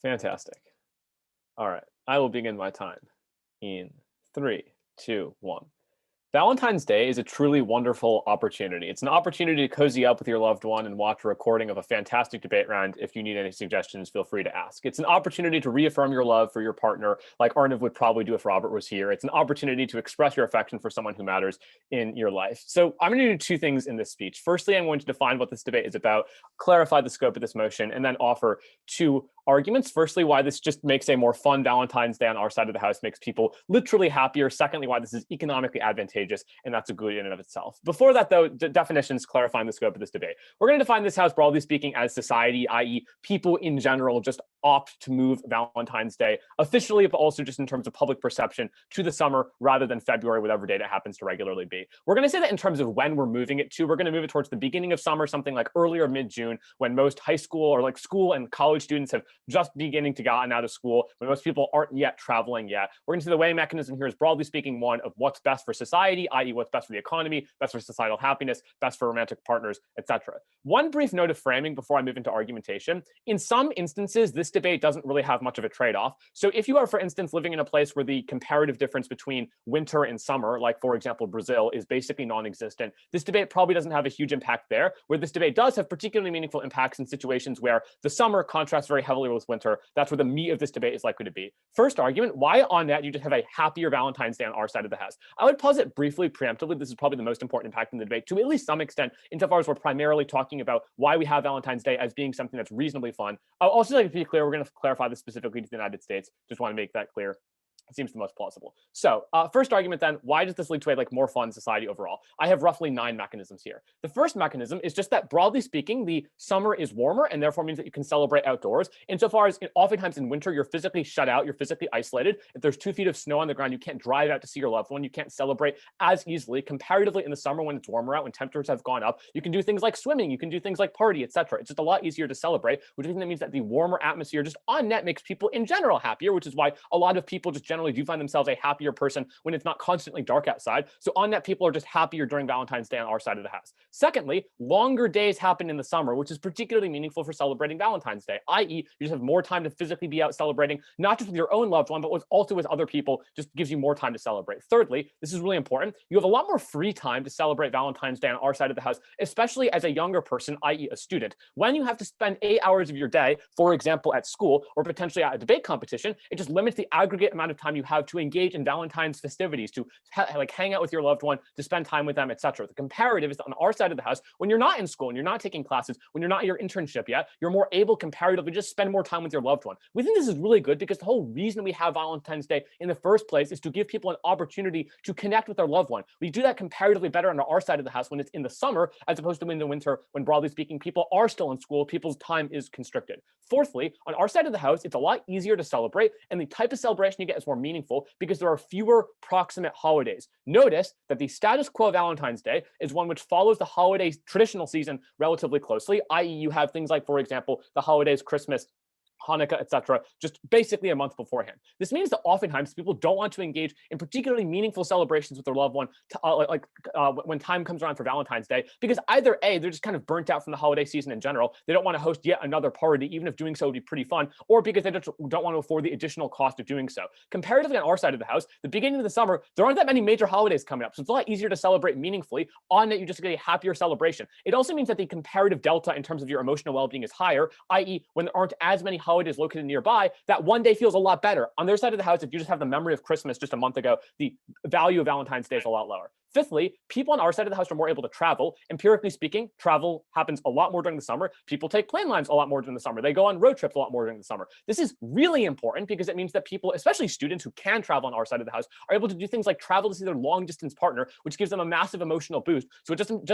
Fantastic. All right. I will begin my time in three, two, one. Valentine's Day is a truly wonderful opportunity. It's an opportunity to cozy up with your loved one and watch a recording of a fantastic debate round. If you need any suggestions, feel free to ask. It's an opportunity to reaffirm your love for your partner, like Arnav would probably do if Robert was here. It's an opportunity to express your affection for someone who matters in your life. So I'm going to do two things in this speech. Firstly, I'm going to define what this debate is about, clarify the scope of this motion, and then offer two arguments. Firstly, why this just makes a more fun Valentine's Day on our side of the house, makes people literally happier. Secondly, why this is economically advantageous, and that's a good in and of itself. Before that, though, definitions clarifying the scope of this debate. We're going to define this house, broadly speaking, as society, i.e. people in general just opt to move Valentine's Day officially, but also just in terms of public perception to the summer rather than February, whatever date it happens to regularly be. We're going to say that in terms of when we're moving it to, we're going to move it towards the beginning of summer, something like early or mid-June, when most high school or like school and college students have just beginning to gotten out of school, when most people aren't yet traveling yet. We're going to see the weighing mechanism here is, broadly speaking, one of what's best for society, i.e. what's best for the economy, best for societal happiness, best for romantic partners, etc. One brief note of framing before I move into argumentation. In some instances, this debate doesn't really have much of a trade-off. So if you are, for instance, living in a place where the comparative difference between winter and summer, like, for example, Brazil, is basically non-existent, this debate probably doesn't have a huge impact there. Where this debate does have particularly meaningful impacts in situations where the summer contrasts very heavily with winter. That's where the meat of this debate is likely to be. First argument, why on that you just have a happier Valentine's Day on our side of the house? I would posit briefly, preemptively, this is probably the most important impact in the debate, to at least some extent, insofar as we're primarily talking about why we have Valentine's Day as being something that's reasonably fun. I'll also like to be clear, we're going to clarify this specifically to the United States. Just want to make that clear. It seems the most plausible. So first argument then, why does this lead to a more fun society overall? I have roughly 9 mechanisms here. The first mechanism is just that, broadly speaking, the summer is warmer and therefore means that you can celebrate outdoors. Insofar as oftentimes in winter, you're physically shut out, you're physically isolated. If there's 2 feet of snow on the ground, you can't drive out to see your loved one. You can't celebrate as easily. Comparatively in the summer, when it's warmer out, when temperatures have gone up, you can do things like swimming, you can do things like party, etc. It's just a lot easier to celebrate, which I think that means that the warmer atmosphere just on net makes people in general happier, which is why a lot of people just generally do find themselves a happier person when it's not constantly dark outside. So on net, people are just happier during Valentine's Day on our side of the house. Secondly, longer days happen in the summer, which is particularly meaningful for celebrating Valentine's Day, i.e. you just have more time to physically be out celebrating, not just with your own loved one, but also with other people, just gives you more time to celebrate. Thirdly, this is really important, you have a lot more free time to celebrate Valentine's Day on our side of the house, especially as a younger person, i.e. a student. When you have to spend 8 hours of your day, for example, at school or potentially at a debate competition, it just limits the aggregate amount of time you have to engage in Valentine's festivities, to hang out with your loved one, to spend time with them, etc. The comparative is on our side of the house, when you're not in school and you're not taking classes, when you're not in your internship yet, you're more able comparatively to just spend more time with your loved one. We think this is really good because the whole reason we have Valentine's Day in the first place is to give people an opportunity to connect with their loved one. We do that comparatively better on our side of the house when it's in the summer, as opposed to in the winter, when, broadly speaking, people are still in school, people's time is constricted. Fourthly, on our side of the house, it's a lot easier to celebrate, and the type of celebration you get is more meaningful because there are fewer proximate holidays. Notice that the status quo Valentine's Day is one which follows the holiday traditional season relatively closely, i.e. you have things like, for example, the holidays, Christmas, Hanukkah, etc., just basically a month beforehand. This means that oftentimes people don't want to engage in particularly meaningful celebrations with their loved one when time comes around for Valentine's Day, because either A, they're just kind of burnt out from the holiday season in general, they don't want to host yet another party, even if doing so would be pretty fun, or because they just don't want to afford the additional cost of doing so. Comparatively on our side of the house, the beginning of the summer, there aren't that many major holidays coming up, so it's a lot easier to celebrate meaningfully. On it, you just get a happier celebration. It also means that the comparative delta in terms of your emotional well-being is higher, i.e. when there aren't as many holidays located nearby, that one day feels a lot better. On their side of the house, if you just have the memory of Christmas just a month ago, the value of Valentine's Day is a lot lower. Fifthly, people on our side of the house are more able to travel. Empirically speaking, travel happens a lot more during the summer. People take plane lines a lot more during the summer. They go on road trips a lot more during the summer. This is really important because it means that people, especially students who can travel on our side of the house, are able to do things like travel to see their long distance partner, which gives them a massive emotional boost. So it doesn't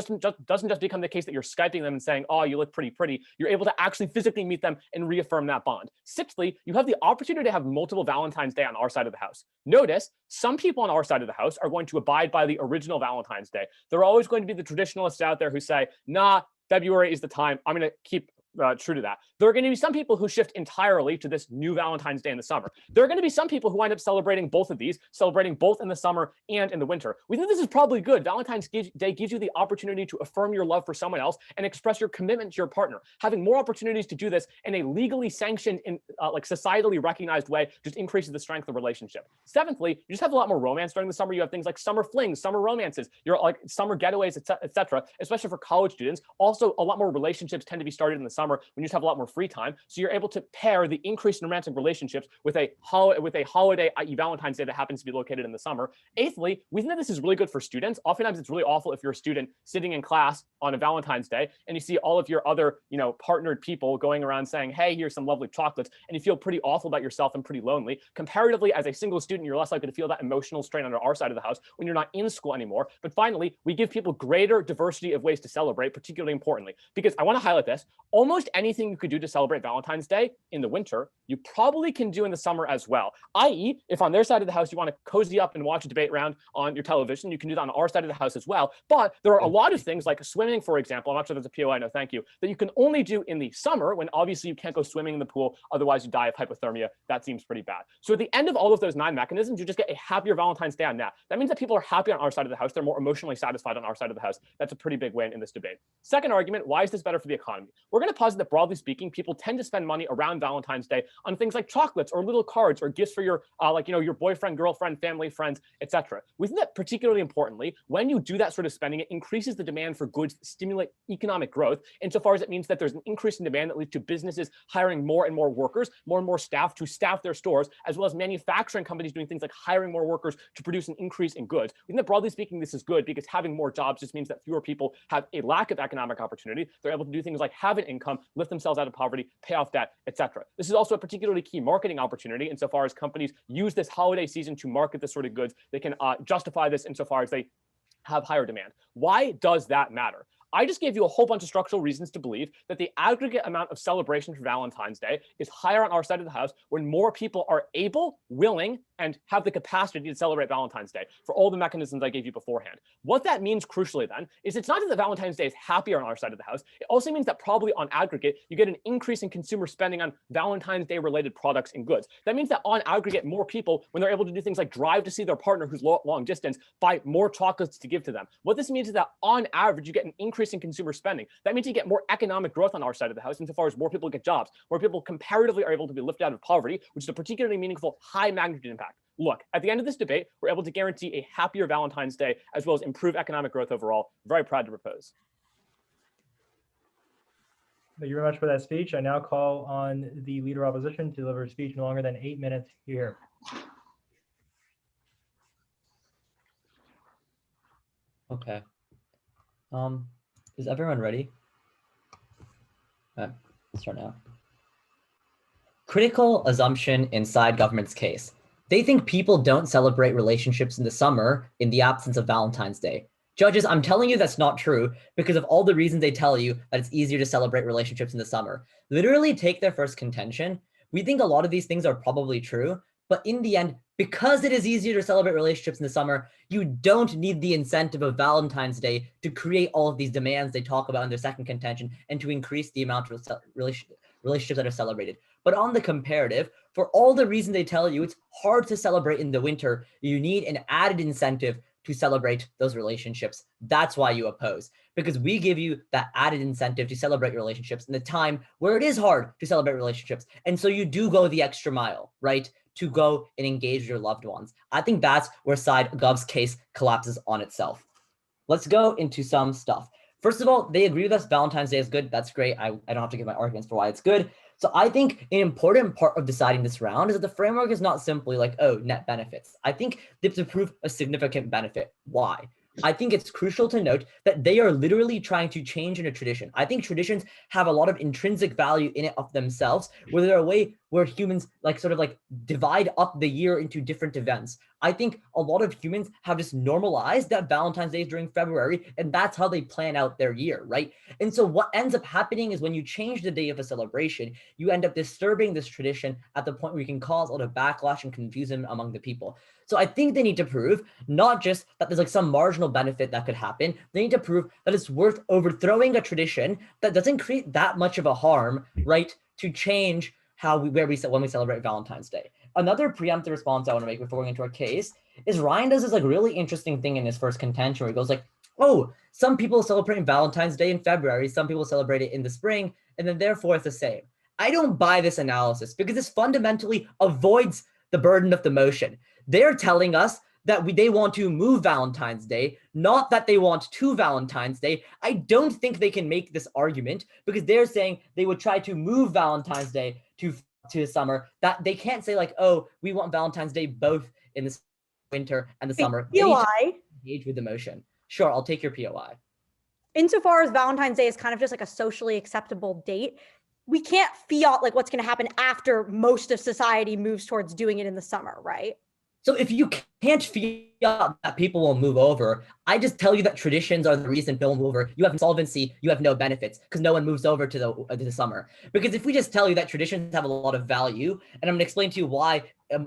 just become the case that you're Skyping them and saying, oh, you look pretty. You're able to actually physically meet them and reaffirm that bond. Sixthly, you have the opportunity to have multiple Valentine's Day on our side of the house. Notice, some people on our side of the house are going to abide by the original Valentine's Day. There are always going to be the traditionalists out there who say, nah, February is the time. I'm going to keep true to that. There are going to be some people who shift entirely to this new Valentine's Day in the summer. There are going to be some people who wind up celebrating both of these, celebrating both in the summer and in the winter. We think this is probably good. Valentine's Day gives you the opportunity to affirm your love for someone else and express your commitment to your partner. Having more opportunities to do this in a legally sanctioned, like societally recognized way just increases the strength of the relationship. Seventhly, you just have a lot more romance during the summer. You have things like summer flings, summer romances, your like summer getaways, etc. Especially for college students. Also, a lot more relationships tend to be started in the summer when you just have a lot more free time. So you're able to pair the increase in romantic relationships with a holiday, i.e. Valentine's Day, that happens to be located in the summer. Eighthly, we think that this is really good for students. Oftentimes it's really awful if you're a student sitting in class on a Valentine's Day and you see all of your other, partnered people going around saying, hey, here's some lovely chocolates, and you feel pretty awful about yourself and pretty lonely. Comparatively, as a single student, you're less likely to feel that emotional strain on our side of the house when you're not in school anymore. But finally, we give people greater diversity of ways to celebrate, particularly importantly, because I want to highlight this. Almost anything you could do to celebrate Valentine's Day in the winter, you probably can do in the summer as well. I.e., if on their side of the house you want to cozy up and watch a debate round on your television, you can do that on our side of the house as well. But there are a lot of things like swimming, for example. I'm not sure there's a POI, no thank you, that you can only do in the summer when obviously you can't go swimming in the pool. Otherwise you die of hypothermia. That seems pretty bad. So at the end of all of those 9 mechanisms, you just get a happier Valentine's Day on that. That means that people are happy on our side of the house. They're more emotionally satisfied on our side of the house. That's a pretty big win in this debate. Second argument, why is this better for the economy? We're going to posit that broadly speaking, people tend to spend money around Valentine's Day on things like chocolates or little cards or gifts for your, your boyfriend, girlfriend, family, friends, etc. We think that particularly importantly, when you do that sort of spending, it increases the demand for goods that stimulate economic growth, insofar as it means that there's an increase in demand that leads to businesses hiring more and more workers, more and more staff to staff their stores, as well as manufacturing companies doing things like hiring more workers to produce an increase in goods. We think that broadly speaking, this is good because having more jobs just means that fewer people have a lack of economic opportunity. They're able to do things like have an income, lift themselves out of poverty, pay off debt, etc. This is also a particularly key marketing opportunity insofar as companies use this holiday season to market this sort of goods. They can justify this insofar as they have higher demand. Why does that matter? I just gave you a whole bunch of structural reasons to believe that the aggregate amount of celebration for Valentine's Day is higher on our side of the house when more people are able, willing, and have the capacity to celebrate Valentine's Day for all the mechanisms I gave you beforehand. What that means crucially then is it's not that Valentine's Day is happier on our side of the house. It also means that probably on aggregate, you get an increase in consumer spending on Valentine's Day related products and goods. That means that on aggregate, more people, when they're able to do things like drive to see their partner who's long distance, buy more chocolates to give to them. What this means is that on average, you get an increase in consumer spending. That means you get more economic growth on our side of the house insofar as more people get jobs, more people comparatively are able to be lifted out of poverty, which is a particularly meaningful high magnitude impact. Look, at the end of this debate, we're able to guarantee a happier Valentine's Day as well as improve economic growth overall. Very proud to propose. Thank you very much for that speech. I now call on the Leader of Opposition to deliver a speech no longer than 8 minutes here. Okay. Is everyone ready? Let's start now. Critical assumption inside government's case. They think people don't celebrate relationships in the summer in the absence of Valentine's Day. Judges, I'm telling you that's not true because of all the reasons they tell you that it's easier to celebrate relationships in the summer. Literally take their first contention. We think a lot of these things are probably true, but in the end, because it is easier to celebrate relationships in the summer, you don't need the incentive of Valentine's Day to create all of these demands they talk about in their second contention and to increase the amount of relationships that are celebrated. But on the comparative, for all the reasons they tell you it's hard to celebrate in the winter, you need an added incentive to celebrate those relationships. That's why you oppose, because we give you that added incentive to celebrate relationships in the time where it is hard to celebrate relationships. And so you do go the extra mile, right? To go and engage your loved ones. I think that's where side Gov's case collapses on itself. Let's go into some stuff. First of all, they agree with us. Valentine's Day is good. That's great. I don't have to give my arguments for why it's good. So I think an important part of deciding this round is that the framework is not simply like, oh, net benefits. I think they have to prove a significant benefit. Why? I think it's crucial to note that they are literally trying to change in a tradition. I think traditions have a lot of intrinsic value in it of themselves, where they're a way where humans like sort of like divide up the year into different events. I think a lot of humans have just normalized that Valentine's Day is during February, and that's how they plan out their year, right? And so what ends up happening is when you change the day of a celebration, you end up disturbing this tradition at the point where you can cause a lot of backlash and confusion among the people. So I think they need to prove not just that there's like some marginal benefit that could happen, they need to prove that it's worth overthrowing a tradition that doesn't create that much of a harm, right, to change how when we celebrate Valentine's Day. Another preemptive response I want to make before going into our case is Ryan does this like really interesting thing in his first contention where he goes like, oh, some people celebrate Valentine's Day in February, some people celebrate it in the spring, and then therefore it's the same. I don't buy this analysis because this fundamentally avoids the burden of the motion. They're telling us that they want to move Valentine's Day, not that they want to Valentine's Day. I don't think they can make this argument because they're saying they would try to move Valentine's Day to summer, that they can't say like, oh, we want Valentine's Day both in the winter and the summer. POI. Engage with the motion. Sure, I'll take your POI. Insofar as Valentine's Day is kind of just like a socially acceptable date, we can't fiat like what's going to happen after most of society moves towards doing it in the summer, right? So if you can't fiat that people will move over, I just tell you that traditions are the reason people move over. You have insolvency, you have no benefits because no one moves over to the summer. Because if we just tell you that traditions have a lot of value, and I'm going to explain to you why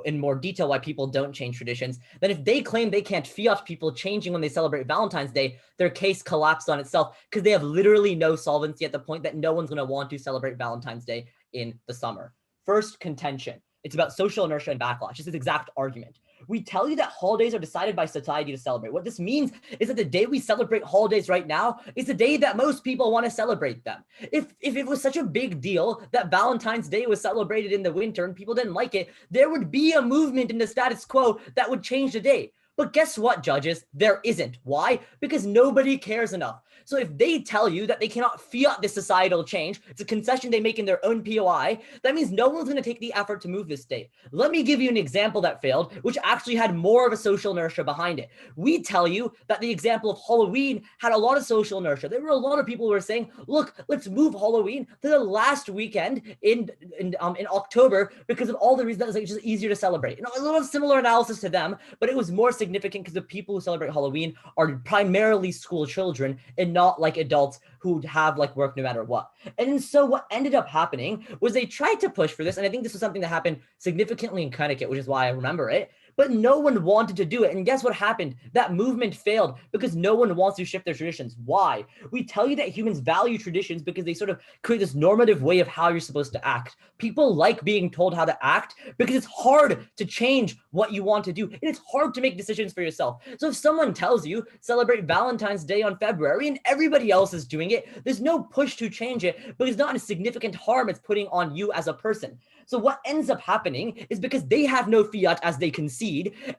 in more detail why people don't change traditions, then if they claim they can't fiat people changing when they celebrate Valentine's Day, their case collapsed on itself because they have literally no solvency at the point that no one's going to want to celebrate Valentine's Day in the summer. First contention. It's about social inertia and backlash. It's this exact argument. We tell you that holidays are decided by society to celebrate. What this means is that the day we celebrate holidays right now is the day that most people want to celebrate them. If it was such a big deal that Valentine's Day was celebrated in the winter and people didn't like it, there would be a movement in the status quo that would change the day. But guess what, judges? There isn't. Why? Because nobody cares enough. So if they tell you that they cannot fiat this societal change, it's a concession they make in their own POI, that means no one's going to take the effort to move this date. Let me give you an example that failed, which actually had more of a social inertia behind it. We tell you that the example of Halloween had a lot of social inertia. There were a lot of people who were saying, look, let's move Halloween to the last weekend in October because of all the reasons that it's like just easier to celebrate. You know, a little similar analysis to them, but it was more significant because the people who celebrate Halloween are primarily school children and not like adults who have like work no matter what. And so what ended up happening was they tried to push for this, and I think this was something that happened significantly in Connecticut, which is why I remember it, but no one wanted to do it. And guess what happened? That movement failed because no one wants to shift their traditions. Why? We tell you that humans value traditions because they sort of create this normative way of how you're supposed to act. People like being told how to act because it's hard to change what you want to do. And it's hard to make decisions for yourself. So if someone tells you celebrate Valentine's Day on February and everybody else is doing it, there's no push to change it, but it's not a significant harm it's putting on you as a person. So what ends up happening is because they have no fiat as they concede,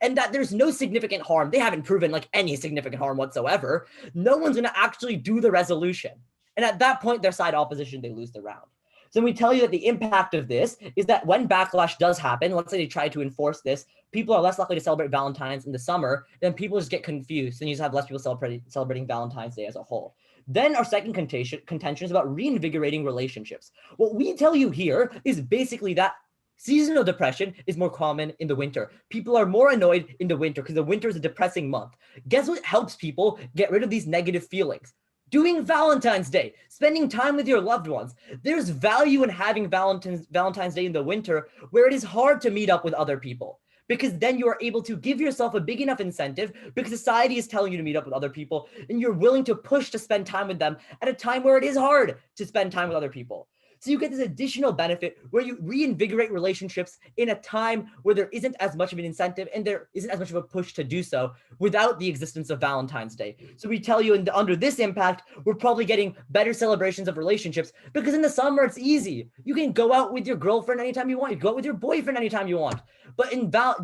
and that there's no significant harm, they haven't proven like any significant harm whatsoever, no one's going to actually do the resolution. And at that point, their side opposition, they lose the round. So we tell you that the impact of this is that when backlash does happen, let's say they try to enforce this, people are less likely to celebrate Valentine's in the summer, then people just get confused, and you just have less people celebrating Valentine's Day as a whole. Then our second contention is about reinvigorating relationships. What we tell you here is basically that seasonal depression is more common in the winter. People are more annoyed in the winter because the winter is a depressing month. Guess what helps people get rid of these negative feelings? Doing Valentine's Day, spending time with your loved ones. There's value in having Valentine's Day in the winter where it is hard to meet up with other people, because then you are able to give yourself a big enough incentive because society is telling you to meet up with other people and you're willing to push to spend time with them at a time where it is hard to spend time with other people. So you get this additional benefit where you reinvigorate relationships in a time where there isn't as much of an incentive and there isn't as much of a push to do so without the existence of Valentine's Day. So we tell you under this impact, we're probably getting better celebrations of relationships because in the summer, it's easy. You can go out with your girlfriend anytime you want. You go out with your boyfriend anytime you want. But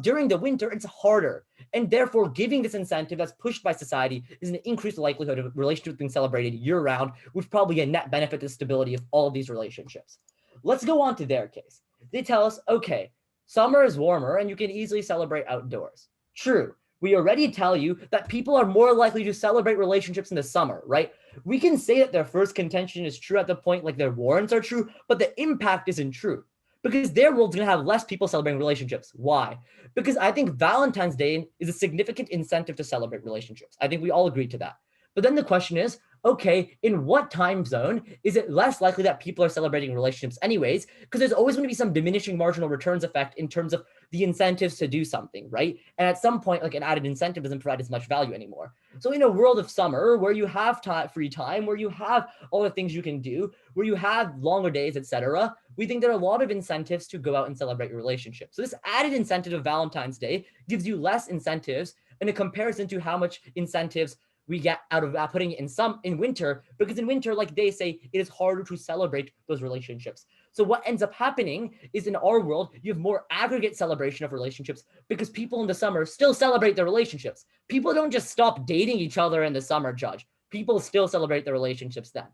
during the winter, it's harder. And therefore, giving this incentive that's pushed by society is an increased likelihood of relationships being celebrated year-round, which is probably a net benefit to the stability of all of these relationships. Let's go on to their case. They tell us, okay, summer is warmer and you can easily celebrate outdoors. True. We already tell you that people are more likely to celebrate relationships in the summer, right? We can say that their first contention is true at the point like their warrants are true, but the impact isn't true. because their world's going to have less people celebrating relationships. Why? Because I think Valentine's Day is a significant incentive to celebrate relationships. I think we all agree to that. But then the question is, okay, in what time zone is it less likely that people are celebrating relationships anyways? Because there's always going to be some diminishing marginal returns effect in terms of the incentives to do something, right? And at some point, like an added incentive doesn't provide as much value anymore. So in a world of summer where you have free time, where you have all the things you can do, where you have longer days, etc., we think there are a lot of incentives to go out and celebrate your relationship. So this added incentive of Valentine's Day gives you less incentives in a comparison to how much incentives we get out of putting it in winter, because in winter, like they say, it is harder to celebrate those relationships. So what ends up happening is in our world, you have more aggregate celebration of relationships because people in the summer still celebrate their relationships. People don't just stop dating each other in the summer, Judge. People still celebrate their relationships then.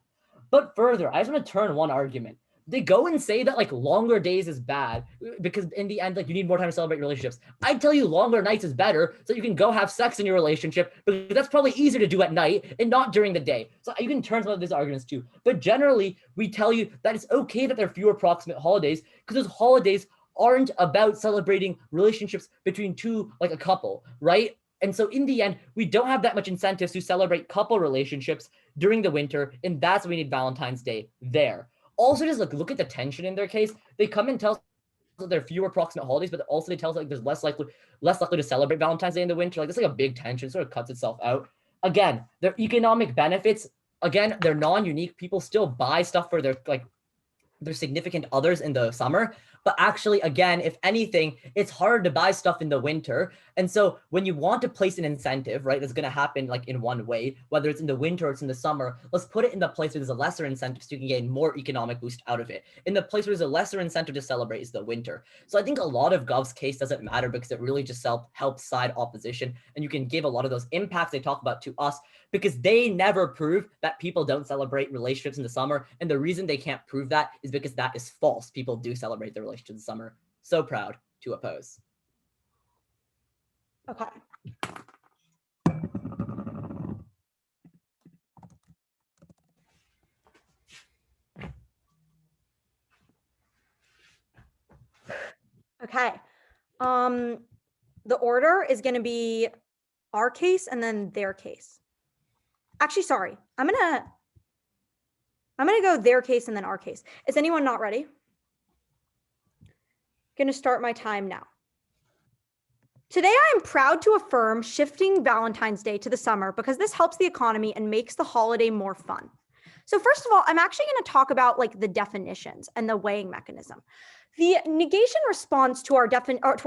But further, I just want to turn one argument. They go and say that like longer days is bad because in the end, like you need more time to celebrate relationships. I tell you longer nights is better so you can go have sex in your relationship, because that's probably easier to do at night and not during the day. So you can turn some of these arguments too. But generally, we tell you that it's okay that there are fewer proximate holidays because those holidays aren't about celebrating relationships between a couple, right? And so in the end, we don't have that much incentives to celebrate couple relationships during the winter, and that's why we need Valentine's Day there. Also, just look at the tension in their case. They come and tell us that there are fewer proximate holidays, but also they tell us like there's less likely to celebrate Valentine's Day in the winter. Like that's like a big tension, sort of cuts itself out. Again, their economic benefits, again, they're non-unique. People still buy stuff for their significant others in the summer. But actually, again, if anything, it's harder to buy stuff in the winter. And so when you want to place an incentive, right, that's going to happen like in one way, whether it's in the winter or it's in the summer, let's put it in the place where there's a lesser incentive so you can gain more economic boost out of it. In the place where there's a lesser incentive to celebrate is the winter. So I think a lot of Gov's case doesn't matter because it really just helps side opposition. And you can give a lot of those impacts they talk about to us because they never prove that people don't celebrate relationships in the summer. And the reason they can't prove that is because that is false. People do celebrate their relationships in the summer. So proud to oppose. Okay. Okay. The order is going to be our case and then their case. Actually, sorry. I'm gonna go their case and then our case. Is anyone not ready? Going to start my time now. Today, I am proud to affirm shifting Valentine's Day to the summer because this helps the economy and makes the holiday more fun. So first of all, I'm actually going to talk about like the definitions and the weighing mechanism. The negation responds to our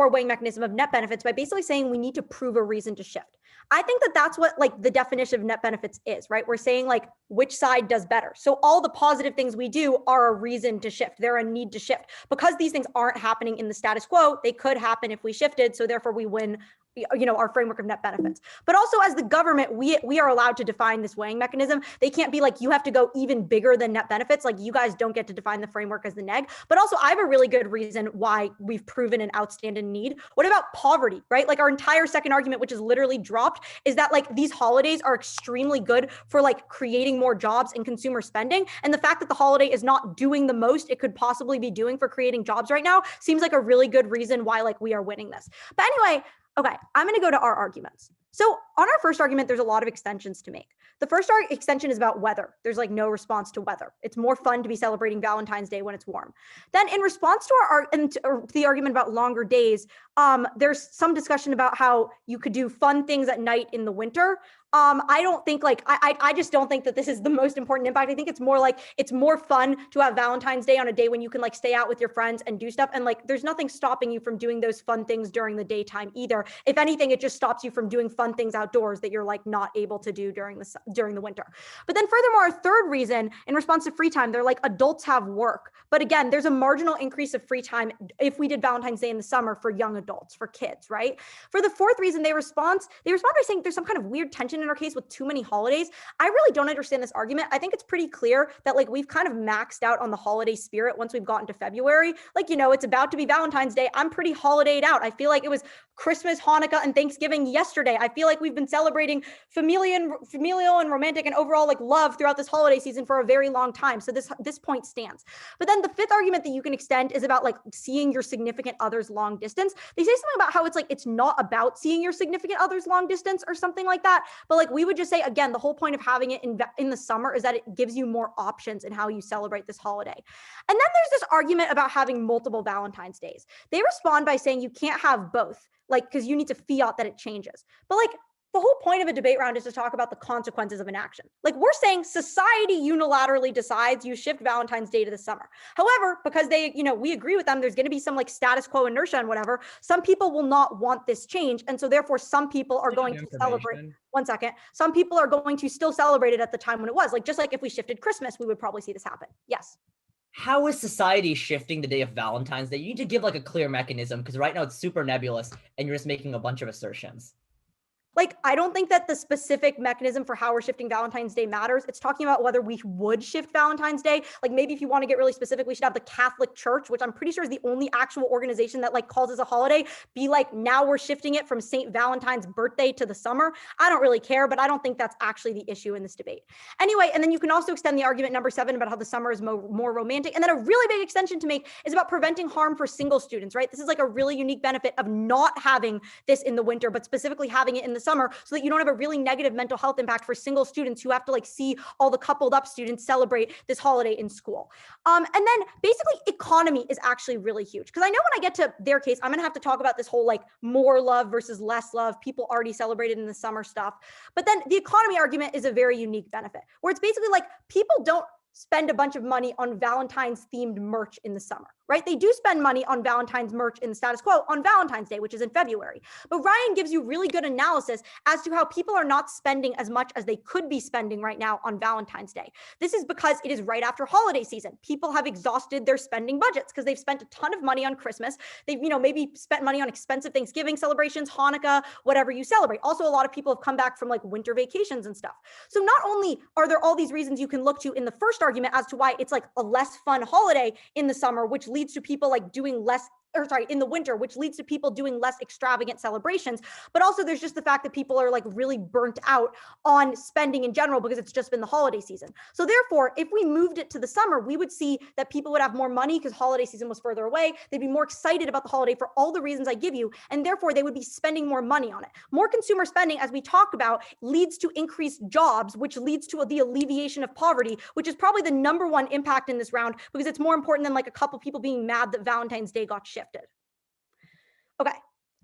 weighing mechanism of net benefits by basically saying we need to prove a reason to shift. I think that that's what like the definition of net benefits is, right? We're saying like which side does better. So all the positive things we do are a reason to shift. They're a need to shift. Because these things aren't happening in the status quo, they could happen if we shifted. So therefore we win, our framework of net benefits. But also as the government, we are allowed to define this weighing mechanism. They can't be like, you have to go even bigger than net benefits. Like you guys don't get to define the framework as the neg. But also I have a really good reason why we've proven an outstanding need. What about poverty, right? Like our entire second argument, which is literally dropped, is that like these holidays are extremely good for like creating more jobs and consumer spending. And the fact that the holiday is not doing the most it could possibly be doing for creating jobs right now seems like a really good reason why like we are winning this. But anyway, okay, I'm going to go to our arguments. So on our first argument, there's a lot of extensions to make. The first extension is about weather. There's like no response to weather. It's more fun to be celebrating Valentine's Day when it's warm. Then in response to the argument about longer days, there's some discussion about how you could do fun things at night in the winter. I don't think like, I just don't think that this is the most important impact. I think it's more like, it's more fun to have Valentine's Day on a day when you can like stay out with your friends and do stuff. And like, there's nothing stopping you from doing those fun things during the daytime either. If anything, it just stops you from doing fun things outdoors that you're like not able to do during the winter. But then furthermore, a third reason in response to free time, they're like adults have work. But again, there's a marginal increase of free time if we did Valentine's Day in the summer for young adults, for kids, right? For the fourth reason, they respond by saying there's some kind of weird tension mentioned in our case with too many holidays, I really don't understand this argument. I think it's pretty clear that like we've kind of maxed out on the holiday spirit once we've gotten to February. Like, you know, it's about to be Valentine's Day. I'm pretty holidayed out. I feel like it was Christmas, Hanukkah, and Thanksgiving yesterday. I feel like we've been celebrating familial and romantic and overall like love throughout this holiday season for a very long time. So this point stands. But then the fifth argument that you can extend is about like seeing your significant other's long distance. They say something about how it's like it's not about seeing your significant other's long distance or something like that. But like we would just say, again, the whole point of having it in the summer is that it gives you more options in how you celebrate this holiday. And then there's this argument about having multiple Valentine's Days. They respond by saying you can't have both, like, because you need to fiat that it changes. But like, the whole point of a debate round is to talk about the consequences of an action. Like we're saying society unilaterally decides you shift Valentine's Day to the summer. However, because they, you know, we agree with them, there's going to be some like status quo inertia and whatever. Some people will not want this change. And so therefore some people are going to celebrate. One second. Some people are going to still celebrate it at the time when it was. Like just like if we shifted Christmas, we would probably see this happen. Yes. How is society shifting the day of Valentine's Day? You need to give like a clear mechanism because right now it's super nebulous and you're just making a bunch of assertions. Like, I don't think that the specific mechanism for how we're shifting Valentine's Day matters. It's talking about whether we would shift Valentine's Day. Like maybe if you want to get really specific, we should have the Catholic Church, which I'm pretty sure is the only actual organization that like calls as a holiday, be like, now we're shifting it from St. Valentine's birthday to the summer. I don't really care, but I don't think that's actually the issue in this debate. Anyway, and then you can also extend the argument number 7 about how the summer is more romantic. And then a really big extension to make is about preventing harm for single students, right? This is like a really unique benefit of not having this in the winter, but specifically having it in the summer so that you don't have a really negative mental health impact for single students who have to like see all the coupled up students celebrate this holiday in school. And then basically economy is actually really huge because I know when I get to their case, I'm going to have to talk about this whole like more love versus less love. People already celebrated in the summer stuff. But then the economy argument is a very unique benefit where it's basically like people don't spend a bunch of money on Valentine's themed merch in the summer, right? They do spend money on Valentine's merch in the status quo on Valentine's Day, which is in February. But Ryan gives you really good analysis as to how people are not spending as much as they could be spending right now on Valentine's Day. This is because it is right after holiday season. People have exhausted their spending budgets because they've spent a ton of money on Christmas. They've, you know, maybe spent money on expensive Thanksgiving celebrations, Hanukkah, whatever you celebrate. Also, a lot of people have come back from like winter vacations and stuff. So not only are there all these reasons you can look to in the first argument as to why it's like a less fun holiday in the summer, which leads to people like doing less, or sorry, in the winter, which leads to people doing less extravagant celebrations. But also there's just the fact that people are like really burnt out on spending in general because it's just been the holiday season. So therefore, if we moved it to the summer, we would see that people would have more money because holiday season was further away. They'd be more excited about the holiday for all the reasons I give you. And therefore they would be spending more money on it. More consumer spending, as we talk about, leads to increased jobs, which leads to the alleviation of poverty, which is probably the #1 impact in this round because it's more important than like a couple people being mad that Valentine's Day got shifted. Okay,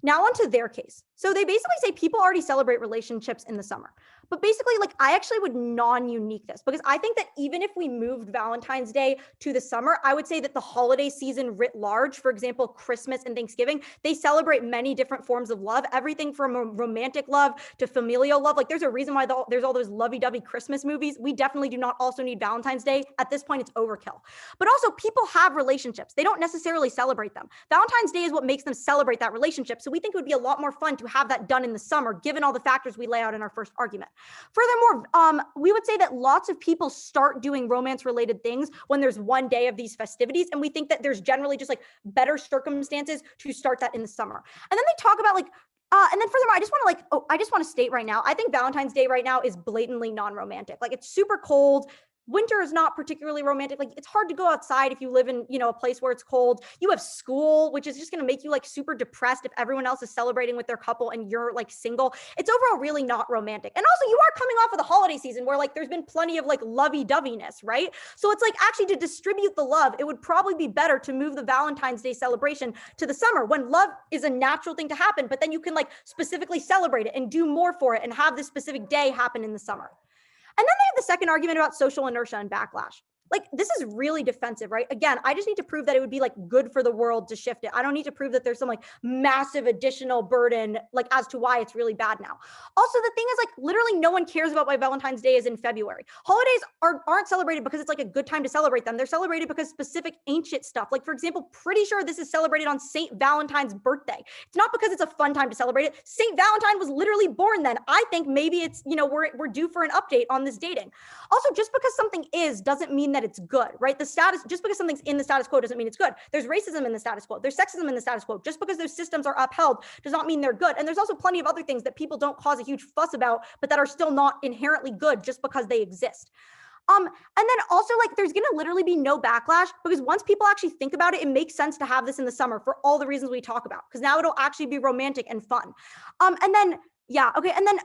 now onto their case. So they basically say people already celebrate relationships in the summer. But basically, like I actually would non-unique this because I think that even if we moved Valentine's Day to the summer, I would say that the holiday season writ large, for example, Christmas and Thanksgiving, they celebrate many different forms of love, everything from romantic love to familial love. Like there's a reason why there's all those lovey-dovey Christmas movies. We definitely do not also need Valentine's Day. At this point, it's overkill. But also people have relationships. They don't necessarily celebrate them. Valentine's Day is what makes them celebrate that relationship. So we think it would be a lot more fun to have that done in the summer, given all the factors we lay out in our first argument. Furthermore, we would say that lots of people start doing romance-related things when there's one day of these festivities, and we think that there's generally just like better circumstances to start that in the summer. And then they talk about like, and then furthermore, I just want to state right now, I think Valentine's Day right now is blatantly non-romantic. Like it's super cold. Winter is not particularly romantic. Like it's hard to go outside if you live in, you know, a place where it's cold. You have school, which is just going to make you like super depressed if everyone else is celebrating with their couple and you're like single. It's overall really not romantic. And also you are coming off of the holiday season where like there's been plenty of like lovey-doveyness, right? So it's like actually to distribute the love, it would probably be better to move the Valentine's Day celebration to the summer when love is a natural thing to happen, but then you can like specifically celebrate it and do more for it and have this specific day happen in the summer. And then they have the second argument about social inertia and backlash. like, this is really defensive, right? Again, I just need to prove that it would be like good for the world to shift it. I don't need to prove that there's some like massive additional burden, like as to why it's really bad now. Also, the thing is, like, literally no one cares about why Valentine's Day is in February. Holidays aren't celebrated because it's like a good time to celebrate them. They're celebrated because specific ancient stuff. Like, for example, pretty sure this is celebrated on Saint Valentine's birthday. It's not because it's a fun time to celebrate it. Saint Valentine was literally born then. I think maybe it's, you know, we're due for an update on this dating. Also, just because something is doesn't mean that it's good, right? Just because something's in the status quo doesn't mean it's good. There's racism in the status quo. There's sexism in the status quo. Just because those systems are upheld does not mean they're good. And there's also plenty of other things that people don't cause a huge fuss about, but that are still not inherently good just because they exist. And then also, like, there's gonna literally be no backlash, because once people actually think about it, it makes sense to have this in the summer for all the reasons we talk about, because now it'll actually be romantic and fun. And then yeah, okay. And then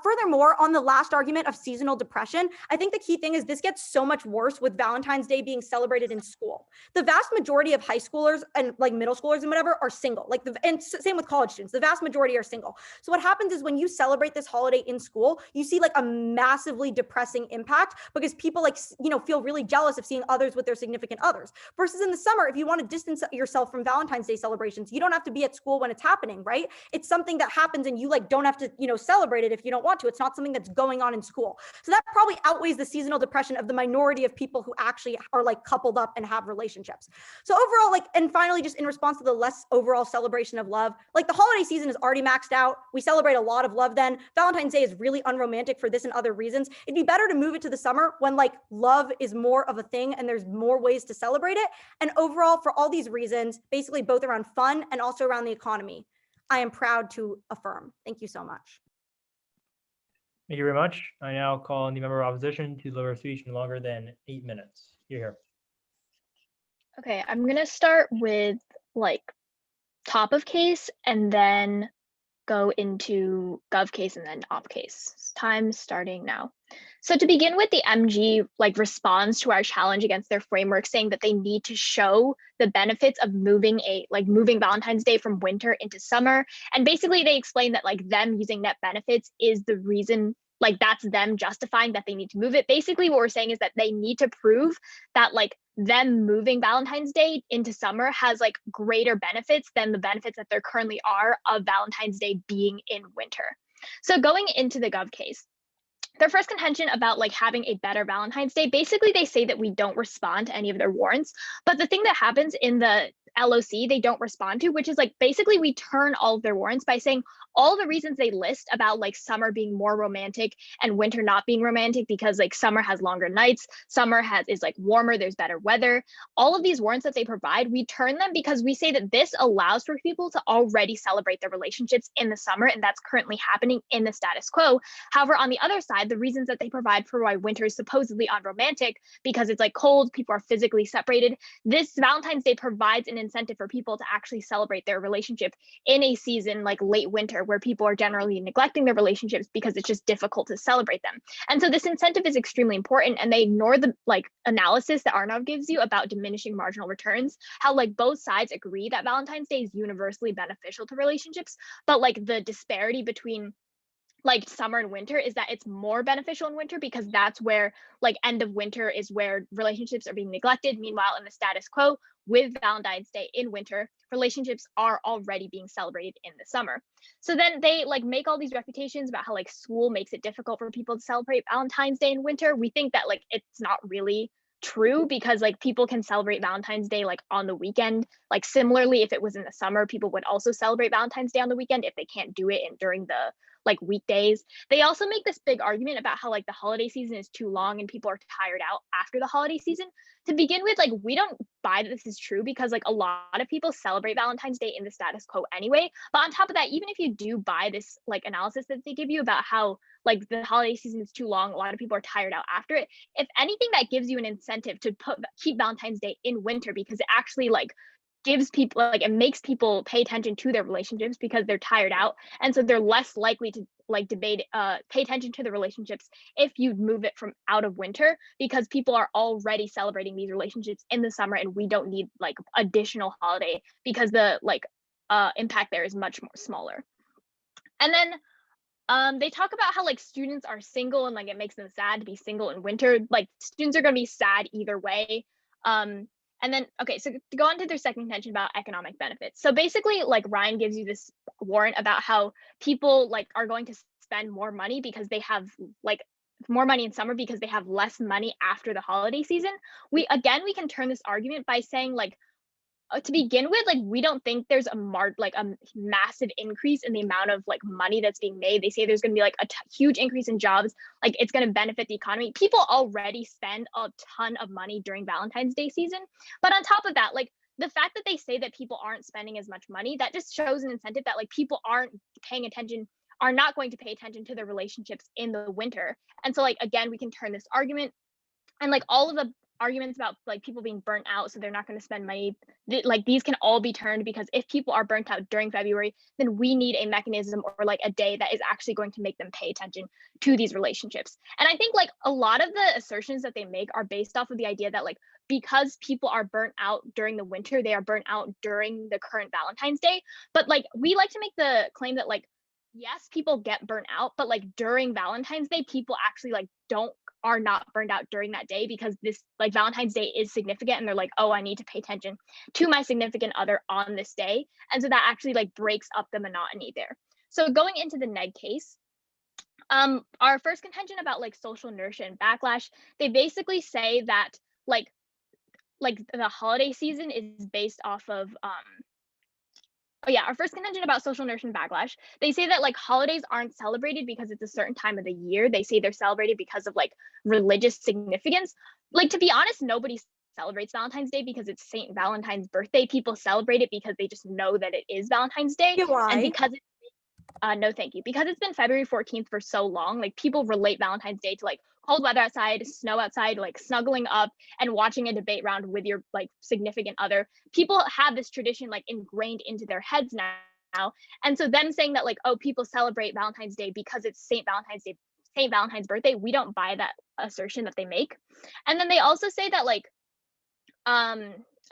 furthermore, on the last argument of seasonal depression, I think the key thing is this gets so much worse with Valentine's Day being celebrated in school. The vast majority of high schoolers and like middle schoolers and whatever are single, and same with college students. The vast majority are single. So what happens is when you celebrate this holiday in school, you see like a massively depressing impact, because people, like, you know, feel really jealous of seeing others with their significant others. Versus in the summer, if you want to distance yourself from Valentine's Day celebrations, you don't have to be at school when it's happening, right? It's something that happens and you like don't have to, you know, celebrate it if you don't want to. It's not something that's going on in school. So that probably outweighs the seasonal depression of the minority of people who actually are like coupled up and have relationships. So overall, like, and finally, just in response to the less overall celebration of love, like, the holiday season is already maxed out. We celebrate a lot of love then. Valentine's Day is really unromantic for this and other reasons. It'd be better to move it to the summer when like love is more of a thing and there's more ways to celebrate it. And overall, for all these reasons, basically both around fun and also around the economy, I am proud to affirm. Thank you so much. Thank you very much. I now call on the member of opposition to deliver a speech no longer than 8 minutes. You're here. Okay, I'm gonna start with like top of case and then go into gov case and then op case. Time starting now. So to begin with, the MG like responds to our challenge against their framework, saying that they need to show the benefits of moving Valentine's Day from winter into summer. And basically they explain that like them using net benefits is the reason, like that's them justifying that they need to move it. Basically what we're saying is that they need to prove that like them moving Valentine's Day into summer has like greater benefits than the benefits that there currently are of Valentine's Day being in winter. So going into the gov case, their first contention about like having a better Valentine's Day, basically they say that we don't respond to any of their warrants, but the thing that happens in the LOC they don't respond to, which is like basically we turn all of their warrants by saying all the reasons they list about like summer being more romantic and winter not being romantic because like summer has longer nights, summer is like warmer, there's better weather. All of these warrants that they provide, we turn them because we say that this allows for people to already celebrate their relationships in the summer, and that's currently happening in the status quo. However, on the other side, the reasons that they provide for why winter is supposedly unromantic because it's like cold, people are physically separated. This Valentine's Day provides an incentive for people to actually celebrate their relationship in a season like late winter where people are generally neglecting their relationships because it's just difficult to celebrate them. And so this incentive is extremely important, and they ignore the like analysis that Arnav gives you about diminishing marginal returns, how like both sides agree that Valentine's Day is universally beneficial to relationships, but like the disparity between like summer and winter is that it's more beneficial in winter because that's where like end of winter is where relationships are being neglected. Meanwhile, in the status quo with Valentine's Day in winter, relationships are already being celebrated in the summer. So then they like make all these reputations about how like school makes it difficult for people to celebrate Valentine's Day in winter. We think that like it's not really true because like people can celebrate Valentine's Day like on the weekend. Like similarly, if it was in the summer, people would also celebrate Valentine's Day on the weekend if they can't do it during the like weekdays. They also make this big argument about how like the holiday season is too long and people are tired out after the holiday season. To begin with, like we don't buy that this is true because like a lot of people celebrate Valentine's Day in the status quo anyway. But on top of that, even if you do buy this like analysis that they give you about how like the holiday season is too long, a lot of people are tired out after it. If anything, that gives you an incentive to keep Valentine's Day in winter because it actually like gives people like it makes people pay attention to their relationships because they're tired out, and so they're less likely to like pay attention to the relationships if you move it from out of winter because people are already celebrating these relationships in the summer and we don't need like additional holiday because the like impact there is much more smaller. And then They talk about how like students are single and like it makes them sad to be single in winter. Like students are going to be sad either way. And then, okay, so to go on to their second contention about economic benefits. So basically, like Ryan gives you this warrant about how people like are going to spend more money because they have like more money in summer because they have less money after the holiday season. We can turn this argument by saying like, to begin with, like we don't think there's a massive increase in the amount of like money that's being made. They say there's going to be like a huge increase in jobs, like it's going to benefit the economy. People already spend a ton of money during Valentine's Day season, but on top of that, like the fact that they say that people aren't spending as much money, that just shows an incentive that like people aren't paying attention, are not going to pay attention to their relationships in the winter. And so like again, we can turn this argument and like all of the arguments about like people being burnt out so they're not going to spend money, like these can all be turned, because if people are burnt out during February, then we need a mechanism or like a day that is actually going to make them pay attention to these relationships. And I think like a lot of the assertions that they make are based off of the idea that like because people are burnt out during the winter, they are burnt out during the current Valentine's Day. But like we like to make the claim that like yes, people get burnt out, but like during Valentine's Day, people actually like are not burned out during that day, because this like Valentine's Day is significant and they're like, oh, I need to pay attention to my significant other on this day. And so that actually like breaks up the monotony there. So going into the neg case, our first contention about like social inertia and backlash, they basically say that like the holiday season is based off of our first contention about social inertia and backlash. They say that like holidays aren't celebrated because it's a certain time of the year. They say they're celebrated because of like religious significance. Like, to be honest, nobody celebrates Valentine's Day because it's Saint Valentine's birthday. People celebrate it because they just know that it is Valentine's Day. And because it's no, thank you. Because it's been February 14th for so long, like people relate Valentine's Day to like cold weather outside, snow outside, like snuggling up and watching a debate round with your like significant other. People have this tradition like ingrained into their heads now. And so them saying that like, oh, people celebrate Valentine's Day because it's Saint Valentine's Day, Saint Valentine's birthday, we don't buy that assertion that they make. And then they also say that like,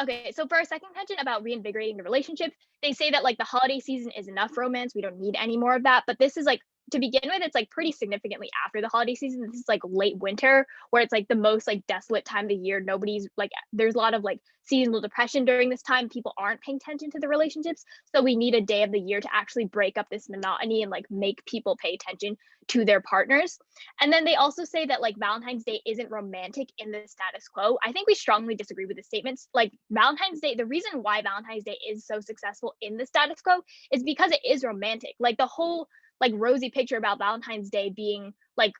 okay, so for our second contention about reinvigorating the relationship, they say that like the holiday season is enough romance. We don't need any more of that. But this is like, to begin with, it's like pretty significantly after the holiday season. This is like late winter, where it's like the most like desolate time of the year. Nobody's like, there's a lot of like seasonal depression during this time. People aren't paying attention to the relationships. So we need a day of the year to actually break up this monotony and like make people pay attention to their partners. And then they also say that like Valentine's Day isn't romantic in the status quo. I think we strongly disagree with the statements. Like Valentine's Day, the reason why Valentine's Day is so successful in the status quo is because it is romantic. Like the whole like rosy picture about Valentine's Day being like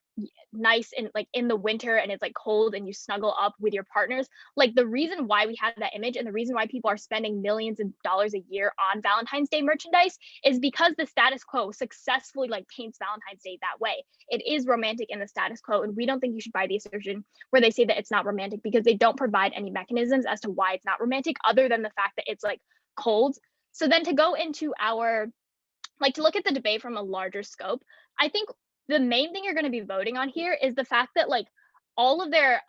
nice and like in the winter and it's like cold and you snuggle up with your partners. Like the reason why we have that image and the reason why people are spending millions of dollars a year on Valentine's Day merchandise is because the status quo successfully like paints Valentine's Day that way. It is romantic in the status quo, and we don't think you should buy the assertion where they say that it's not romantic, because they don't provide any mechanisms as to why it's not romantic other than the fact that it's like cold. So then to go into our like to look at the debate from a larger scope, I think the main thing you're going to be voting on here is the fact that like all of their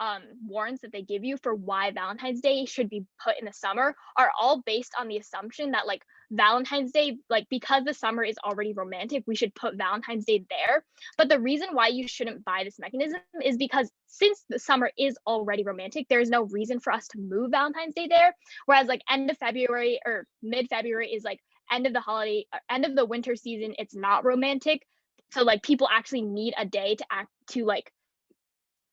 warrants that they give you for why Valentine's Day should be put in the summer are all based on the assumption that like Valentine's Day, like because the summer is already romantic, we should put Valentine's Day there. But the reason why you shouldn't buy this mechanism is because since the summer is already romantic, there is no reason for us to move Valentine's Day there. Whereas like end of February or mid-February is like end of the holiday, end of the winter season, it's not romantic. So like people actually need a day to like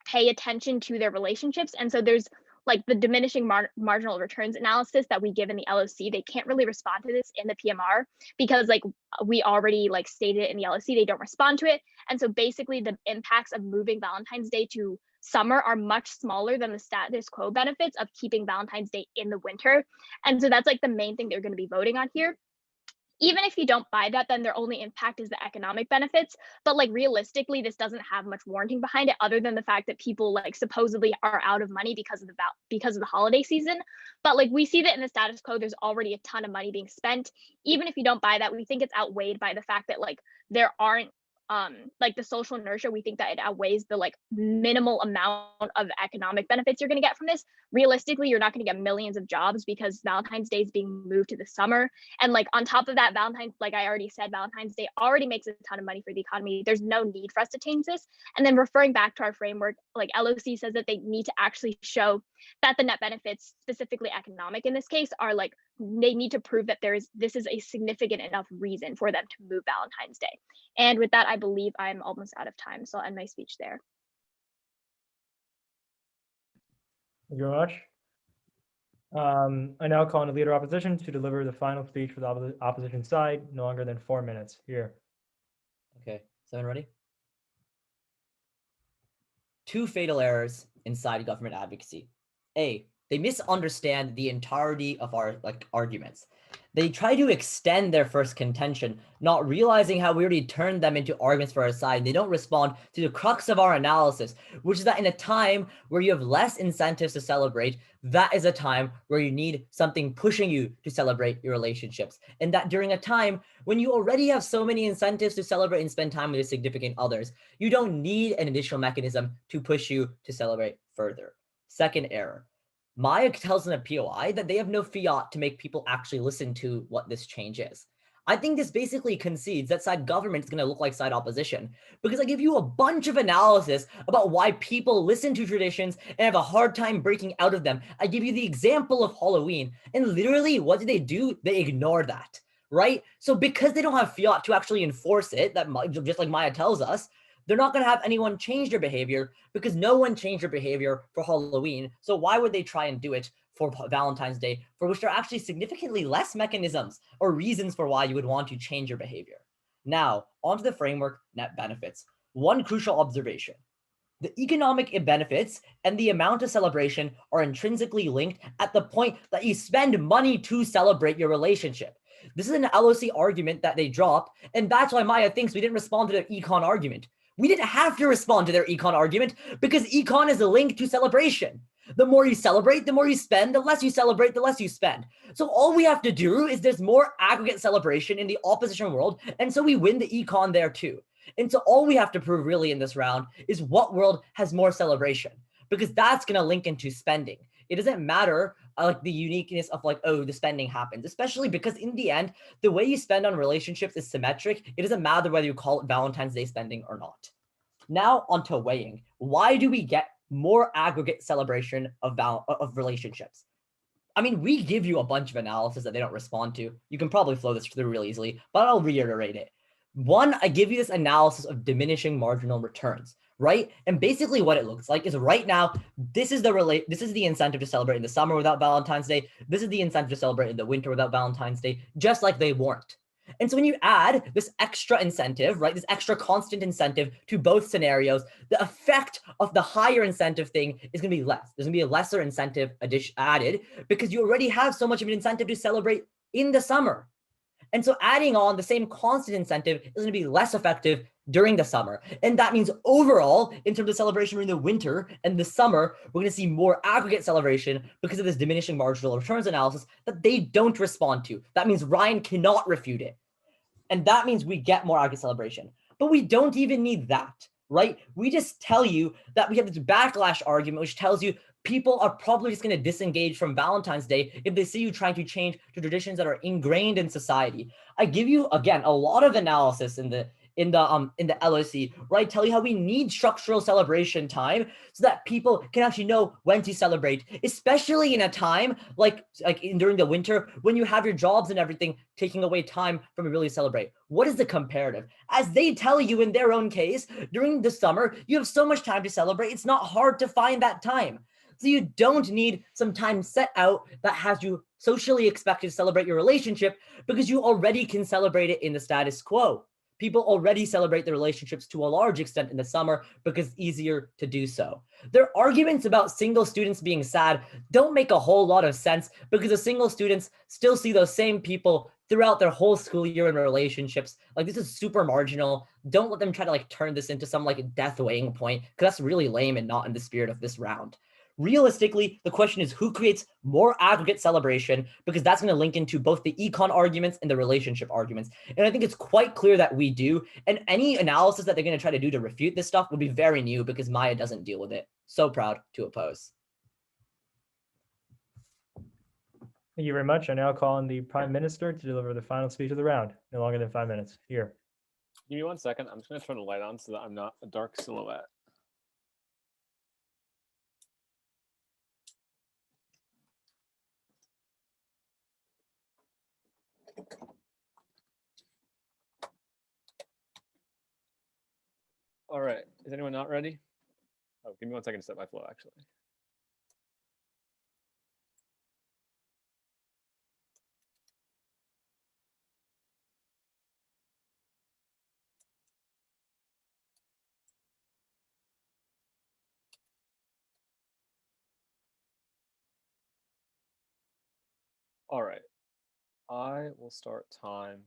pay attention to their relationships. And so there's like the diminishing marginal returns analysis that we give in the LOC. They can't really respond to this in the PMR because like we already like stated it in the LOC, they don't respond to it. And so basically the impacts of moving Valentine's Day to summer are much smaller than the status quo benefits of keeping Valentine's Day in the winter. And so that's like the main thing they're going to be voting on here. Even if you don't buy that, then their only impact is the economic benefits. But like realistically, this doesn't have much warranting behind it other than the fact that people like supposedly are out of money because of the holiday season. But like we see that in the status quo, there's already a ton of money being spent. Even if you don't buy that, we think it's outweighed by the fact that like there aren't like the social inertia, we think that it outweighs the like minimal amount of economic benefits you're going to get from this. Realistically, you're not going to get millions of jobs because Valentine's Day is being moved to the summer. And like on top of that, Valentine's, like I already said, Valentine's Day already makes a ton of money for the economy. There's no need for us to change this. And then referring back to our framework, like LOC says that they need to actually show that the net benefits, specifically economic in this case, are like, they need to prove that this is a significant enough reason for them to move Valentine's Day. And with that, I believe I'm almost out of time, so I'll end my speech there. Thank you very much. I now call on the leader of opposition to deliver the final speech for the opposition side, no longer than 4 minutes. Here. Okay, 7 ready? 2 fatal errors inside government advocacy. A, they misunderstand the entirety of our arguments. They try to extend their first contention, not realizing how we already turned them into arguments for our side. They don't respond to the crux of our analysis, which is that in a time where you have less incentives to celebrate, that is a time where you need something pushing you to celebrate your relationships. And that during a time when you already have so many incentives to celebrate and spend time with your significant others, you don't need an additional mechanism to push you to celebrate further. Second error. Maya tells in a POI that they have no fiat to make people actually listen to what this change is. I think this basically concedes that side government is going to look like side opposition, because I give you a bunch of analysis about why people listen to traditions and have a hard time breaking out of them. I give you the example of Halloween, and literally what do? They ignore that, right? So because they don't have fiat to actually enforce it, that just like Maya tells us, they're not going to have anyone change their behavior because no one changed their behavior for Halloween. So why would they try and do it for Valentine's Day, for which there are actually significantly less mechanisms or reasons for why you would want to change your behavior? Now, onto the framework net benefits. One crucial observation. The economic benefits and the amount of celebration are intrinsically linked at the point that you spend money to celebrate your relationship. This is an LOC argument that they drop, and that's why Maya thinks we didn't respond to their econ argument. We didn't have to respond to their econ argument because econ is a link to celebration. The more you celebrate, the more you spend. The less you celebrate, the less you spend. So all we have to do is there's more aggregate celebration in the opposition world, and so we win the econ there too. And so all we have to prove really in this round is what world has more celebration, because that's going to link into spending. It doesn't matter like the uniqueness of like, oh, the spending happens, especially because in the end, the way you spend on relationships is symmetric. It doesn't matter whether you call it Valentine's Day spending or not. Now onto weighing. Why do we get more aggregate celebration of relationships? I mean, we give you a bunch of analysis that they don't respond to. You can probably flow this through really easily, but I'll reiterate it. One, I give you this analysis of diminishing marginal returns, right? And basically what it looks like is right now, this is the incentive to celebrate in the summer without Valentine's Day. This is the incentive to celebrate in the winter without Valentine's Day, just like they weren't. And so when you add this extra incentive, right, this extra constant incentive to both scenarios, the effect of the higher incentive thing is going to be less. There's going to be a lesser incentive added because you already have so much of an incentive to celebrate in the summer. And so adding on the same constant incentive is going to be less effective during the summer. And that means overall, in terms of celebration during the winter and the summer, we're going to see more aggregate celebration because of this diminishing marginal returns analysis that they don't respond to. That means Ryan cannot refute it. And that means we get more aggregate celebration. But we don't even need that, right? We just tell you that we have this backlash argument, which tells you people are probably just going to disengage from Valentine's Day if they see you trying to change to traditions that are ingrained in society. I give you, again, a lot of analysis in the LOC, where I tell you how we need structural celebration time so that people can actually know when to celebrate, especially in a time during the winter when you have your jobs and everything taking away time from really celebrate. What is the comparative? As they tell you in their own case, during the summer, you have so much time to celebrate. It's not hard to find that time. So you don't need some time set out that has you socially expected to celebrate your relationship because you already can celebrate it in the status quo. People already celebrate their relationships to a large extent in the summer because it's easier to do so. Their arguments about single students being sad don't make a whole lot of sense because the single students still see those same people throughout their whole school year in relationships. Like, this is super marginal. Don't let them try to turn this into some death weighing point, because that's really lame and not in the spirit of this round. realistically, the question is who creates more aggregate celebration, because that's going to link into both the econ arguments and the relationship arguments. And I think it's quite clear that we do. And any analysis that they're going to try to do to refute this stuff would be very new because Maya doesn't deal with it. So proud to oppose. Thank you very much. I now call on the Prime Minister to deliver the final speech of the round. No longer than 5 minutes. Here. Give me 1 second. I'm just going to turn the light on so that I'm not a dark silhouette. All right. Is anyone not ready? Oh, give me 1 second to set my flow, actually. All right. I will start time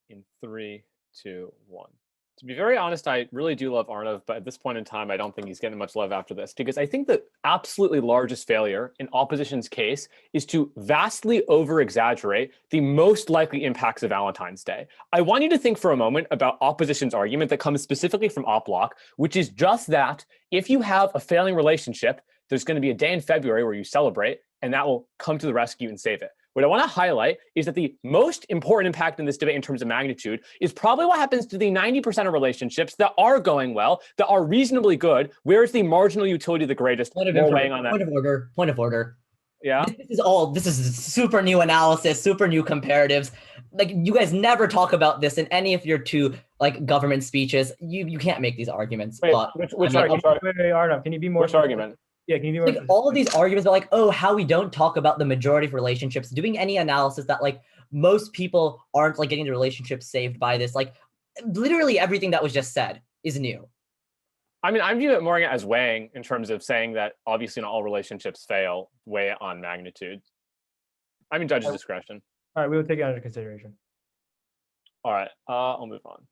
in 3, 2, 1. To be very honest, I really do love Arnav, but at this point in time, I don't think he's getting much love after this, because I think the absolutely largest failure in opposition's case is to vastly over-exaggerate the most likely impacts of Valentine's Day. I want you to think for a moment about opposition's argument that comes specifically from OpBlock, which is just that if you have a failing relationship, there's going to be a day in February where you celebrate, and that will come to the rescue and save it. What I want to highlight is that the most important impact in this debate in terms of magnitude is probably what happens to the 90% of relationships that are going well, that are reasonably good. Where is the marginal utility the greatest? Point of order. Point of order. Yeah. This is super new analysis, super new comparatives. Like, you guys never talk about this in any of your two government speeches. You can't make these arguments. Wait, but which argument? Wait, Arnav, can you be more? Which argument? Yeah, can you be more? Like, all of these arguments about how we don't talk about the majority of relationships, doing any analysis that most people aren't getting the relationship saved by this. Literally everything that was just said is new. I mean, I'm viewing it more as weighing in terms of saying that obviously not all relationships fail, weigh on magnitude. I mean, judge's discretion. All right, we will take it under consideration. All right, I'll move on.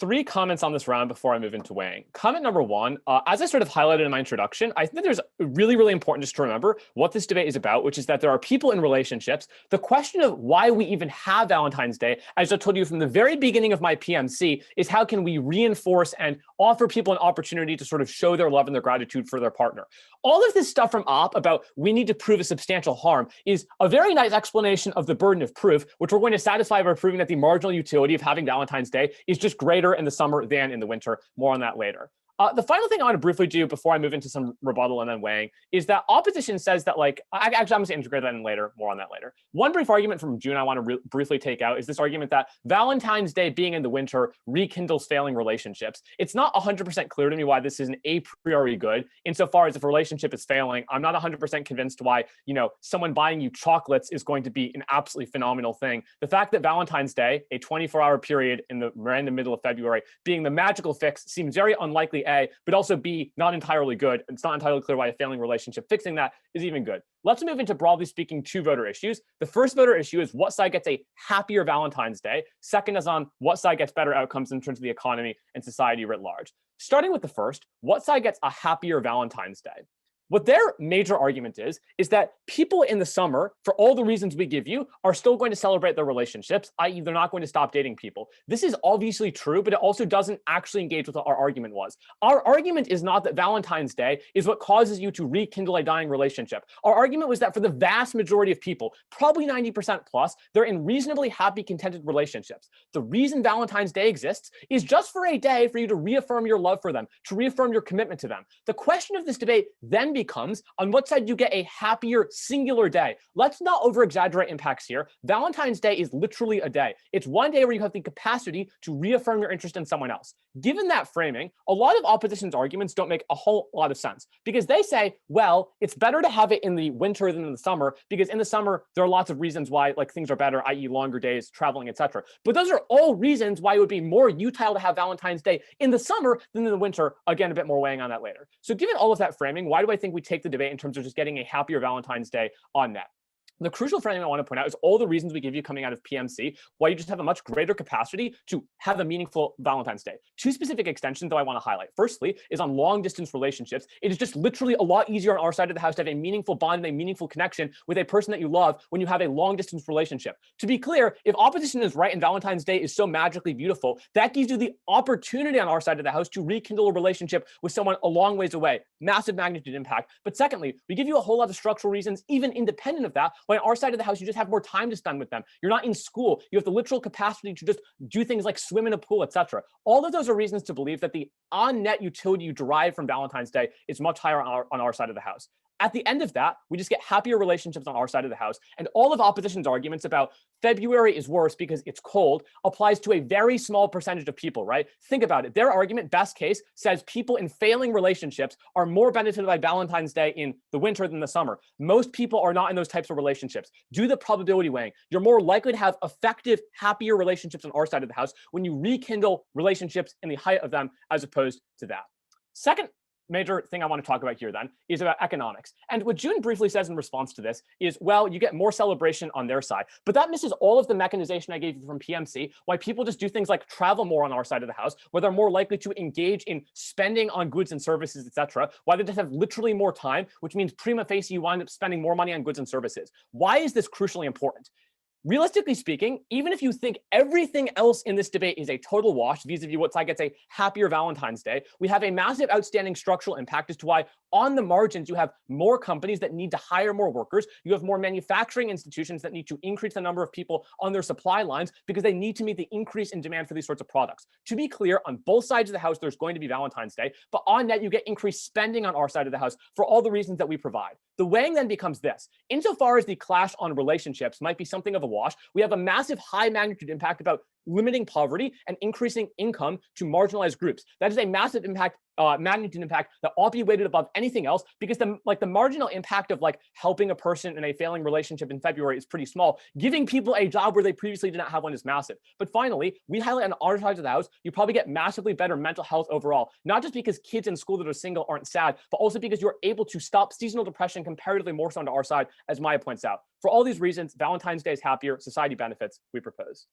3 comments on this round before I move into weighing. Comment number 1, as I sort of highlighted in my introduction, I think that there's really, really important just to remember what this debate is about, which is that there are people in relationships. The question of why we even have Valentine's Day, as I told you from the very beginning of my PMC, is how can we reinforce and offer people an opportunity to sort of show their love and their gratitude for their partner. All of this stuff from Op about we need to prove a substantial harm is a very nice explanation of the burden of proof, which we're going to satisfy by proving that the marginal utility of having Valentine's Day is just greater in the summer than in the winter. More on that later. The final thing I want to briefly do before I move into some rebuttal and then weighing is that opposition says that, actually, I'm going to integrate that in later, more on that later. One brief argument from June I want to briefly take out is this argument that Valentine's Day being in the winter rekindles failing relationships. It's not 100% clear to me why this is an a priori good, insofar as if a relationship is failing, I'm not 100% convinced why, someone buying you chocolates is going to be an absolutely phenomenal thing. The fact that Valentine's Day, a 24-hour period in the random middle of February, being the magical fix seems very unlikely, A, but also B, not entirely good. It's not entirely clear why a failing relationship fixing that is even good. Let's move into, broadly speaking, 2 voter issues. The first voter issue is what side gets a happier Valentine's Day. Second is on what side gets better outcomes in terms of the economy and society writ large. Starting with the first, what side gets a happier Valentine's Day? What their major argument is that people in the summer, for all the reasons we give you, are still going to celebrate their relationships, i.e. they're not going to stop dating people. This is obviously true, but it also doesn't actually engage with what our argument was. Our argument is not that Valentine's Day is what causes you to rekindle a dying relationship. Our argument was that for the vast majority of people, probably 90% plus, they're in reasonably happy, contented relationships. The reason Valentine's Day exists is just for a day for you to reaffirm your love for them, to reaffirm your commitment to them. The question of this debate then becomes on what side you get a happier singular day. Let's not over exaggerate impacts here. Valentine's Day is literally a day. It's one day where you have the capacity to reaffirm your interest in someone else. Given that framing, a lot of opposition's arguments don't make a whole lot of sense because they say, well, it's better to have it in the winter than in the summer because in the summer, there are lots of reasons why things are better, i.e. longer days, traveling, etc. But those are all reasons why it would be more utile to have Valentine's Day in the summer than in the winter. Again, a bit more weighing on that later. So given all of that framing, why do I think we take the debate in terms of just getting a happier Valentine's Day on net? The crucial framing I want to point out is all the reasons we give you coming out of PMC, why you just have a much greater capacity to have a meaningful Valentine's Day. Two specific extensions, though, I want to highlight. Firstly, is on long distance relationships. It is just literally a lot easier on our side of the house to have a meaningful bond and a meaningful connection with a person that you love when you have a long distance relationship. To be clear, if opposition is right and Valentine's Day is so magically beautiful, that gives you the opportunity on our side of the house to rekindle a relationship with someone a long ways away. Massive magnitude impact. But secondly, we give you a whole lot of structural reasons, even independent of that, why on our side of the house, you just have more time to spend with them. You're not in school. You have the literal capacity to just do things like swim in a pool, etc. All of those are reasons to believe that the on-net utility you derive from Valentine's Day is much higher on our side of the house. At the end of that, we just get happier relationships on our side of the house. And all of opposition's arguments about February is worse because it's cold applies to a very small percentage of people, right? Think about it. Their argument, best case, says people in failing relationships are more benefited by Valentine's Day in the winter than the summer. Most people are not in those types of relationships. Do the probability weighing. You're more likely to have effective, happier relationships on our side of the house when you rekindle relationships in the height of them as opposed to that. Second major thing I want to talk about here then is about economics. And what June briefly says in response to this is, well, you get more celebration on their side, but that misses all of the mechanization I gave you from PMC, why people just do things like travel more on our side of the house, where they're more likely to engage in spending on goods and services, etc. Why they just have literally more time, which means prima facie you wind up spending more money on goods and services. Why is this crucially important? Realistically speaking, even if you think everything else in this debate is a total wash vis-a-vis what side gets a happier Valentine's Day, we have a massive outstanding structural impact as to why on the margins you have more companies that need to hire more workers. You have more manufacturing institutions that need to increase the number of people on their supply lines because they need to meet the increase in demand for these sorts of products. To be clear, on both sides of the house, there's going to be Valentine's Day, but on net, you get increased spending on our side of the house for all the reasons that we provide. The weighing then becomes this. Insofar as the clash on relationships might be something of a wash, we have a massive high magnitude impact about limiting poverty and increasing income to marginalized groups. That is a massive impact, magnitude impact that ought to be weighted above anything else, because the marginal impact of like helping a person in a failing relationship in February is pretty small. Giving people a job where they previously did not have one is massive. But finally, we highlight on our side of the house, you probably get massively better mental health overall, not just because kids in school that are single aren't sad, but also because you're able to stop seasonal depression comparatively more so on our side, as Maya points out. For all these reasons, Valentine's Day is happier, society benefits, we propose.